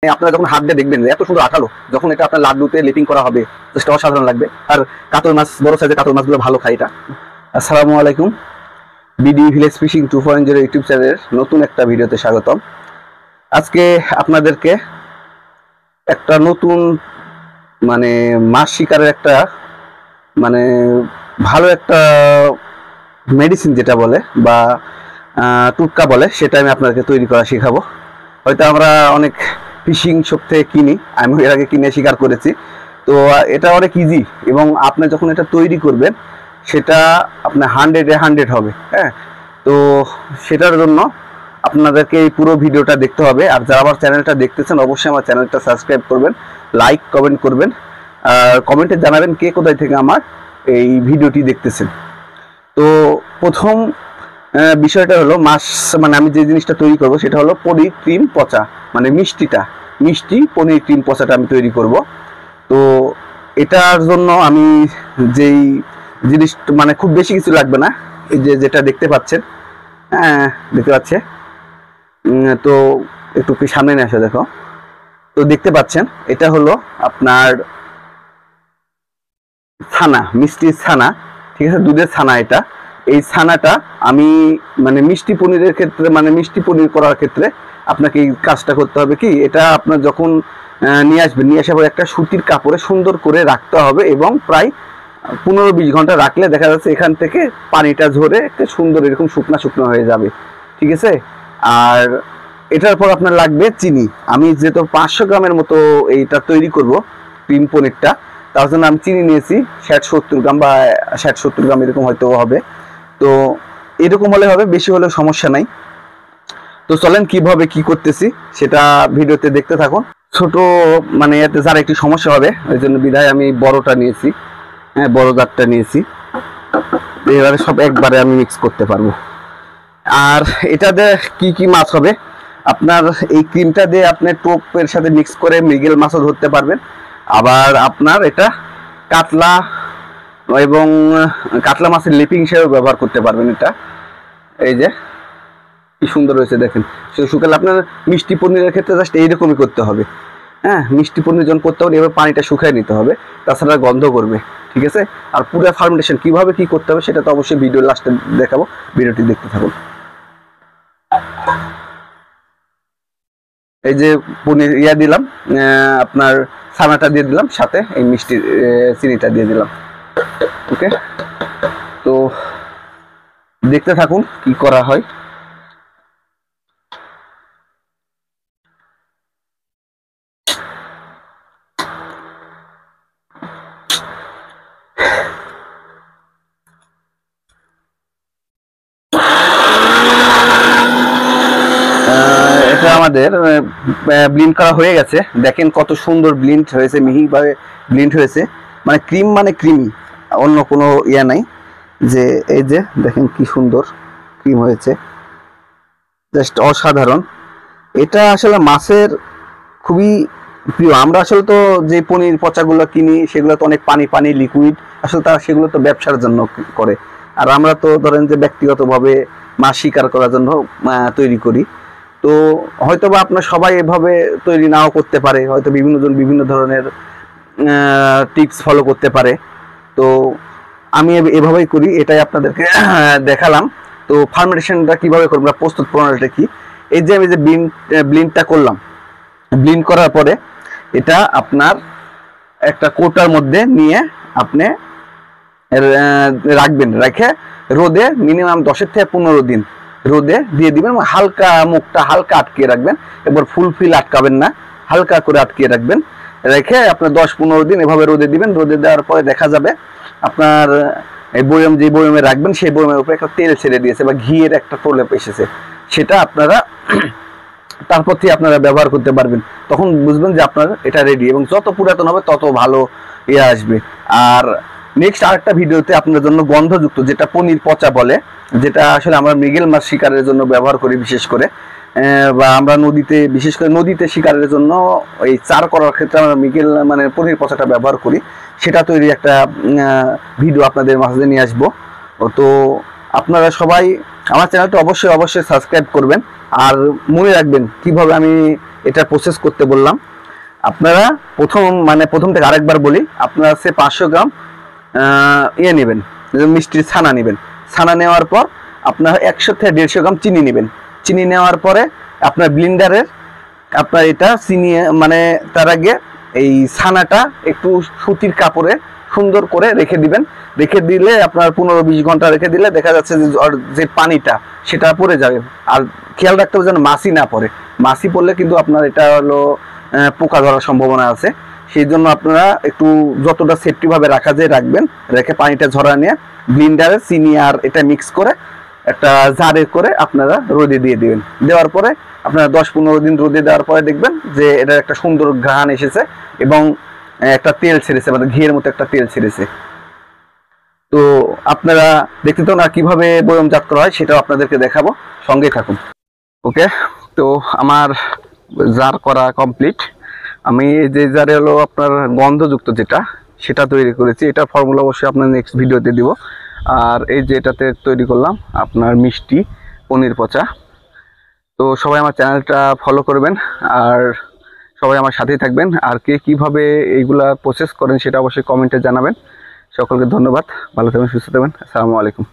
আপনারা যখন হাত দিয়ে দেখবেন এত সুন্দর আঠালো, যখন এটা আপনার লাড্ডুতে লিপিং করা হবে জাস্ট অসাধারণ লাগবে। আর কাতল মাছ, বড় সাইজের কাতল মাছগুলো ভালো খায় এটা। আসসালামু আলাইকুম, বিডি ভিলেজ ফিশিং 2.0 ইউটিউব চ্যানেলের নতুন একটা ভিডিওতে স্বাগতম। আজকে আপনাদেরকে একটা নতুন মাছ শিকারের একটা ভালো একটা মেডিসিন যেটা বলে বা টুটকা বলে, সেটা আমি আপনাদেরকে তৈরি করা শেখাবো। হয়তো আমরা অনেক ফিশিং শপ থেকে কিনি, আমি এর আগে কিনে শিকার করেছি। তো এটা অনেক ইজি, এবং আপনি যখন এটা তৈরি করবেন সেটা আপনার 100-এ 100 হবে। হ্যাঁ, তো সেটার জন্য আপনাদেরকে এই পুরো ভিডিওটা দেখতে হবে। আর যারা আমার চ্যানেলটা দেখতেছেন অবশ্যই আমার চ্যানেলটা সাবস্ক্রাইব করবেন, লাইক কমেন্ট করবেন, আর কমেন্টে জানাবেন কে কোথায় থেকে আমার এই ভিডিওটি দেখতেছেন। তো প্রথম বিষয়টা হলো মাছ, আমি যে জিনিসটা তৈরি করব সেটা হলো পনির ক্রিম পচা, মিষ্টি পনির ক্রিম পচাটা আমি তৈরি করব। তো এটার জন্য আমি যেই জিনিস খুব বেশি কিছু লাগবে না, এই যে যেটা দেখতে পাচ্ছেন, হ্যাঁ দেখতে পাচ্ছে, তো একটু সামনে নিয়ে আসো, দেখো। তো দেখতে পাচ্ছেন এটা হলো আপনার ছানা, মিষ্টির ছানা, ঠিক আছে, দুধের ছানা। এটা এই ছানাটা আমি মিষ্টি পনিরের ক্ষেত্রে, মিষ্টি পনির করার ক্ষেত্রে আপনাকে এই কাজটা করতে হবে কি, এটা আপনার যখন নিয়ে আসার পর একটা সুতির কাপড়ে সুন্দর করে রাখতে হবে, এবং প্রায় 15-20 ঘন্টা রাখলে দেখা যাচ্ছে এখান থেকে পানিটা ঝরে একটা সুন্দর এরকম শুকনো হয়ে যাবে, ঠিক আছে। আর এটার পর আপনার লাগবে চিনি। আমি যেহেতু 500 গ্রামের মতো এইটা তৈরি করব ক্রিম পনিরটা, তার জন্য আমি চিনি নিয়েছি 60-70 গ্রাম বা 60-70 গ্রাম এরকম হয়তো হবে। তো এরকম হলে হবে, বেশি হলে সমস্যা নাই। তো চলেন কিভাবে কি করতেছি সেটা ভিডিওতে দেখতে থাকুন। ছোট এতে যারা একটু সমস্যা হবে ওই জন্য বিধায় আমি বড়টা নিয়েছি, হ্যাঁ বড় জারটা নিয়েছি। এবারে সব একবারে আমি মিক্স করতে পারবো। আর এটা দিয়ে কি মাছ হবে, আপনার এই ক্রিমটা দিয়ে আপনি টোপের সাথে মিক্স করে মৃগেল মাছও ধরতে পারবেন। আবার আপনার এটা কাতলা এবং কাতলা মাছের লিপিং হিসেবে ব্যবহার করতে পারবেন। এটা এই যে কি সুন্দর হয়েছে দেখেন, শুকালে আপনার মিষ্টি পনিরের ক্ষেত্রে জাস্ট এইরকমই করতে হবে। হ্যাঁ, মিষ্টি পনির যখন করতে হবে এবার পানিটা শুকিয়ে নিতে হবে, তাছাড়া গন্ধ করবে, ঠিক আছে। আর পুরো ফার্মেন্টেশন কিভাবে কি করতে হবে সেটা তো অবশ্যই ভিডিও লাস্টে দেখাবো, ভিডিওটি দেখতে থাকুন। এই যে পনির দিলাম, আপনার ছানাটা দিয়ে দিলাম, সাথে এই মিষ্টি চিনিটা দিয়ে দিলাম। ওকে, তো দেখতে থাকুন কি করা হয়। এটা আমাদের ব্লিন্ড করা হয়ে গেছে, দেখেন কত সুন্দর ব্লিন্ড হয়েছে, মিহিভাবে ব্লিন্ড হয়েছে, ক্রিমি, অন্য কোনো নাই। যে এই যে দেখেন কি সুন্দর ক্রিম হয়েছে, জাস্ট অসাধারণ। এটা আসলে মাছের খুবই প্রিয়। আমরা আসলে তো যে পনির পচাগুলো কিনি সেগুলো তো অনেক পানি লিকুইড, আসলে তারা সেগুলো তো ব্যবসার জন্য করে। আর আমরা তো ধরেন যে ব্যক্তিগতভাবে মাছ শিকার করার জন্য তৈরি করি। তো হয়তো বা আপনার সবাই এভাবে তৈরি নাও করতে পারে, হয়তো বিভিন্ন জন বিভিন্ন ধরনের টিপস ফলো করতে পারে। তো আমি এভাবেই করি, এটাই আপনাদেরকে দেখালাম। তো ফার্মেন্টেশনটা কিভাবে করবো, প্রস্তুত প্রণালীটা কি, এই যে আমি যে ব্লিন্ডটা করলাম, ব্লিন্ড করার পরে এটা আপনার একটা কোটার মধ্যে নিয়ে আপনি রাখবেন, রেখে রোদে মিনিমাম 10-15 দিন রোদে দিয়ে দিবেন। হালকা মুখটা হালকা আটকিয়ে রাখবেন, এবার ফুলফিল আটকাবেন না, হালকা করে আটকিয়ে রাখবেন, রেখে আপনার 10-15 দিন এভাবে রোদে দিবেন। রোদে দেওয়ার পরে দেখা যাবে আপনার এই বয়ম, যে বয়মে রাখবেন সেই বয়মের উপরে একটা তেল ছেড়ে দিয়েছে বা ঘিয়ের একটা প্রলেপ এসেছে, সেটা আপনারা তারপর থেকে আপনারা ব্যবহার করতে পারবেন। তখন বুঝবেন যে আপনার এটা রেডি, এবং যত পুরাতন হবে তত ভালো আসবে। আর নেক্সট আরেকটা ভিডিওতে আপনার জন্য গন্ধযুক্ত, যেটা পনির পচা বলে, যেটা আসলে আমরা মৃগেল মাছ শিকারের জন্য ব্যবহার করি বিশেষ করে, বা আমরা নদীতে, বিশেষ করে নদীতে শিকারের জন্য এই চার করার ক্ষেত্রে আমরা মৃগেল পনির পচাটা ব্যবহার করি, সেটা তৈরি একটা ভিডিও আপনাদের মাঝে নিয়ে আসবো। তো আপনারা সবাই আমার চ্যানেলটা অবশ্যই সাবস্ক্রাইব করবেন। আর মনে রাখবেন কিভাবে আমি এটা প্রসেস করতে বললাম। আপনারা প্রথম থেকে আরেকবার বলি, আপনারা 500 গ্রাম নেবেন, মিষ্টির ছানা নেবেন। ছানা নেওয়ার পর আপনার 100 থেকে 150 গ্রাম চিনি নেবেন। চিনি নেওয়ার পরে আপনার ব্লেন্ডারের আপনার এটা চিনি তার আগে এই ছানাটা একটু সুতির কাপড়ে সুন্দর করে রেখে দিবেন। রেখে দিলে আপনার 15-20 ঘন্টা রেখে দিলে দেখা যাচ্ছে যে পানিটা সেটা পড়ে যাবে। আর খেয়াল রাখতে হবে যেন মাছি না পড়ে। মাছি পড়লে কিন্তু আপনার এটা হলো পোকা ধরার সম্ভাবনা আছে। সেই জন্য আপনারা একটু যতটা সেফটি ভাবে রাখা যায় রাখবেন। রেখে পানিটা ঝরা নিয়ে ব্লেন্ডারে চিনি আর এটা মিক্স করে একটা জারে করে আপনারা রোদে দিয়ে দিবেন। দেওয়ার পরে আপনারা 10-15 দিন রোদে দেওয়ার পরে দেখবেন যে এটা একটা সুন্দর ঘ্রাণ এসেছে এবং একটা তেল ছেড়েছে, ঘিয়ের মতো একটা তেল ছেড়েছে। তো আপনারা দেখতে তো না কিভাবে বয়মজাত করা হয়, সেটাও আপনাদেরকে দেখাবো, সঙ্গে থাকুন। ওকে, তো আমার জার করা কমপ্লিট। আমি যে জারে হলো আপনার গন্ধযুক্ত যেটা সেটা তৈরি করেছি। এটা ফর্মুলা অবশ্যই আপনার নেক্সট ভিডিওতে দিব। আর এই যে এটাতে তৈরি করলাম আপনার মিষ্টি পনির পচা। তো সবাই আমার চ্যানেলটা ফলো করবেন আর সবাই আমার সাথেই থাকবেন। আর কে কীভাবে এইগুলা প্রসেস করেন সেটা অবশ্যই কমেন্টে জানাবেন। সকলকে ধন্যবাদ, ভালো থাকবেন, সুস্থ থাকবেন। আসসালামু আলাইকুম।